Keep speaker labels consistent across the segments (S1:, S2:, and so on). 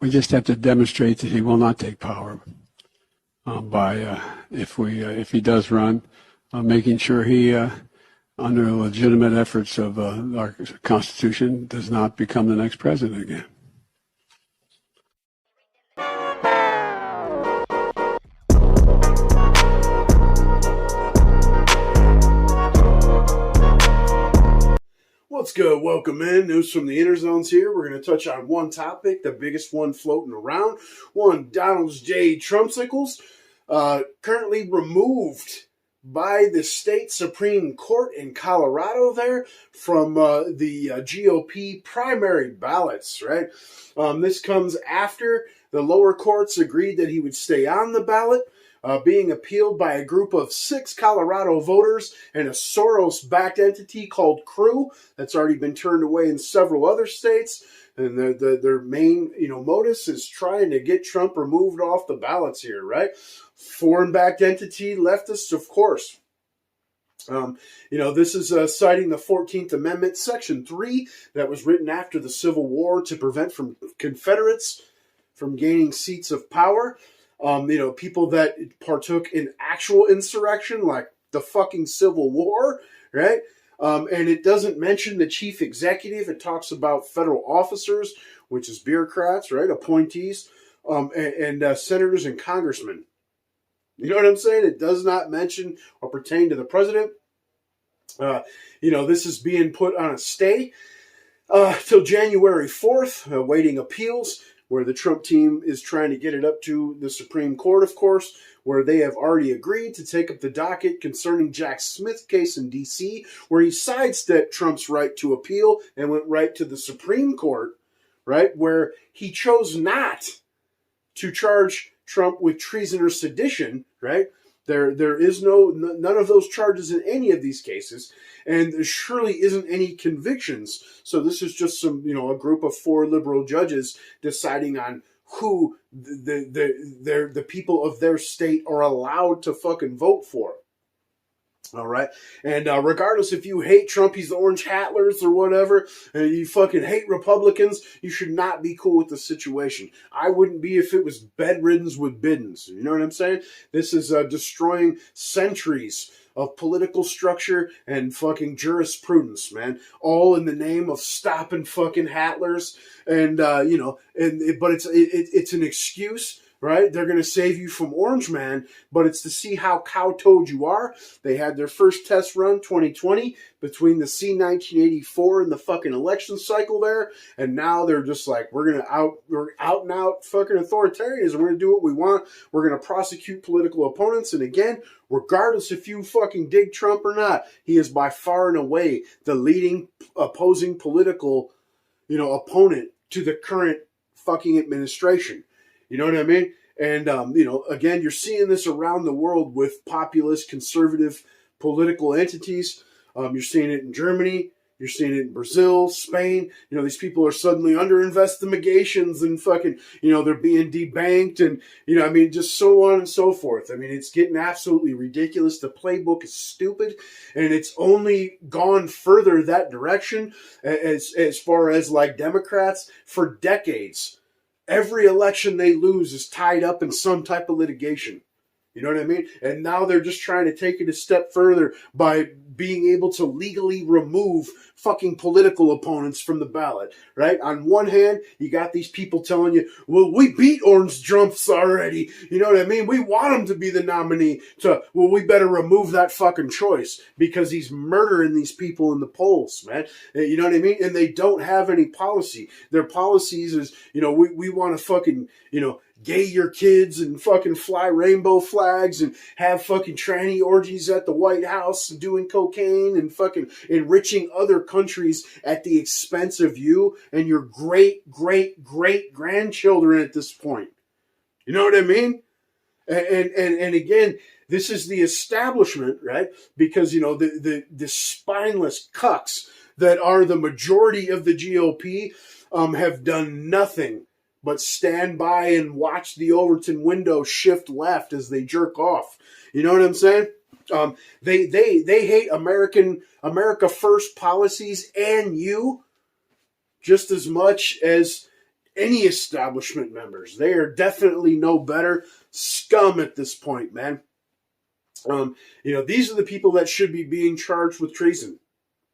S1: We just have to demonstrate that he will not take power by if he does run, making sure he, under legitimate efforts of our Constitution, does not become the next president again.
S2: What's good? Welcome in. News from the Interzones here. We're going to touch on one topic, the biggest one floating around. One, Donald J. Trumpsicles, currently removed by the state Supreme Court in Colorado there from the GOP primary ballots, right? This comes after the lower courts agreed that he would stay on the ballot. Being appealed by a group of 6 Colorado voters and a Soros-backed entity called Crew that's already been turned away in several other states. And their main, modus is trying to get Trump removed off the ballots here, right? Foreign-backed entity, leftists, of course. This is citing the 14th Amendment, Section 3, that was written after the Civil War to prevent from Confederates from gaining seats of power. People that partook in actual insurrection, like the fucking Civil War, right? And it doesn't mention the chief executive. It talks about federal officers, which is bureaucrats, right? Appointees, and senators and congressmen. You know what I'm saying? It does not mention or pertain to the president. This is being put on a stay till January 4th, awaiting appeals, where the Trump team is trying to get it up to the Supreme Court, of course, where they have already agreed to take up the docket concerning Jack Smith's case in D.C., where he sidestepped Trump's right to appeal and went right to the Supreme Court, right, where he chose not to charge Trump with treason or sedition, right? There is none of those charges in any of these cases, and there surely isn't any convictions. So this is just a group of 4 liberal judges deciding on who the people of their state are allowed to fucking vote for. All right. And regardless if you hate Trump, he's the orange hatlers or whatever, and you fucking hate Republicans, you should not be cool with the situation. I wouldn't be if it was bedriddens with biddens. You know what I'm saying? This is destroying centuries of political structure and fucking jurisprudence, man. All in the name of stopping fucking hatlers. And, but it's an excuse. Right? They're going to save you from Orange Man, but it's to see how cow-toed you are. They had their first test run, 2020, between the C-1984 and the fucking election cycle there, and now they're just like, we're out and out fucking authoritarians, and we're going to do what we want. We're going to prosecute political opponents, and again, regardless if you fucking dig Trump or not, he is by far and away the leading opposing political, opponent to the current fucking administration. You know what I mean? And, again, you're seeing this around the world with populist, conservative political entities. You're seeing it in Germany. You're seeing it in Brazil, Spain. These people are suddenly under investigations and fucking, they're being debanked and, just so on and so forth. It's getting absolutely ridiculous. The playbook is stupid, and it's only gone further that direction as far as, like, Democrats for decades. Every election they lose is tied up in some type of litigation. You know what I mean? And now they're just trying to take it a step further by being able to legally remove fucking political opponents from the ballot, right? On one hand, you got these people telling you, well, we beat Orange Trumps already. You know what I mean? We want him to be the nominee. We better remove that fucking choice because he's murdering these people in the polls, man. You know what I mean? And they don't have any policy. Their policies is, we want to fucking, gay your kids and fucking fly rainbow flags and have fucking tranny orgies at the White House doing cocaine and fucking enriching other countries at the expense of you and your great, great, great grandchildren at this point. You know what I mean? And again, this is the establishment, right? Because, the spineless cucks that are the majority of the GOP have done nothing but stand by and watch the Overton window shift left as they jerk off. You know what I'm saying? They hate America First policies and you just as much as any establishment members. They are definitely no better. Scum at this point, man. These are the people that should be being charged with treason.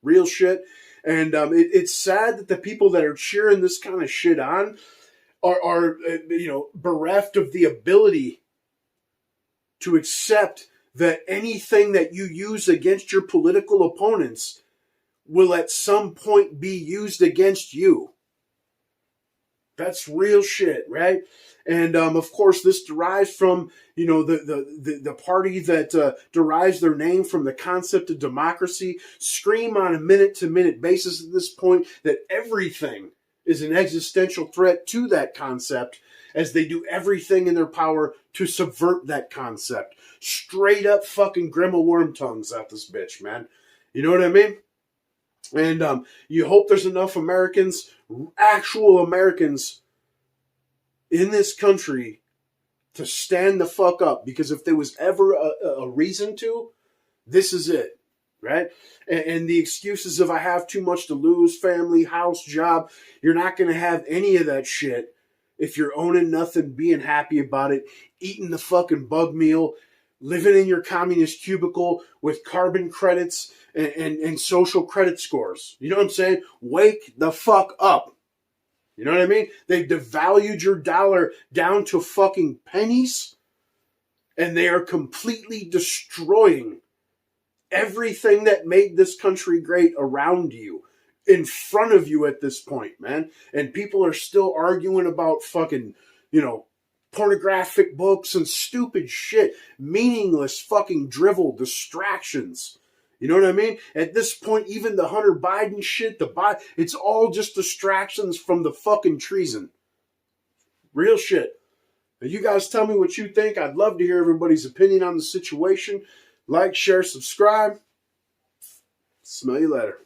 S2: Real shit. And it's sad that the people that are cheering this kind of shit on are bereft of the ability to accept that anything that you use against your political opponents will at some point be used against you. That's real shit, right? And of course, this derives from the party that derives their name from the concept of democracy. Scream on a minute-to-minute basis at this point that everything is an existential threat to that concept, as they do everything in their power to subvert that concept. Straight up fucking Grima worm tongues out this bitch, man. You know what I mean? And you hope there's enough Americans, actual Americans in this country, to stand the fuck up. Because if there was ever a reason to, this is it, right? And the excuses of I have too much to lose, family, house, job, you're not going to have any of that shit if you're owning nothing, being happy about it, eating the fucking bug meal, living in your communist cubicle with carbon credits and social credit scores. You know what I'm saying? Wake the fuck up. You know what I mean? They've devalued your dollar down to fucking pennies, and they are completely destroying everything that made this country great around you, in front of you at this point, man. And people are still arguing about fucking, pornographic books and stupid shit, meaningless fucking drivel distractions. You know what I mean? At this point, even the Hunter Biden shit, it's all just distractions from the fucking treason. Real shit. Now, you guys tell me what you think. I'd love to hear everybody's opinion on the situation. Like, share, subscribe. Smell you later.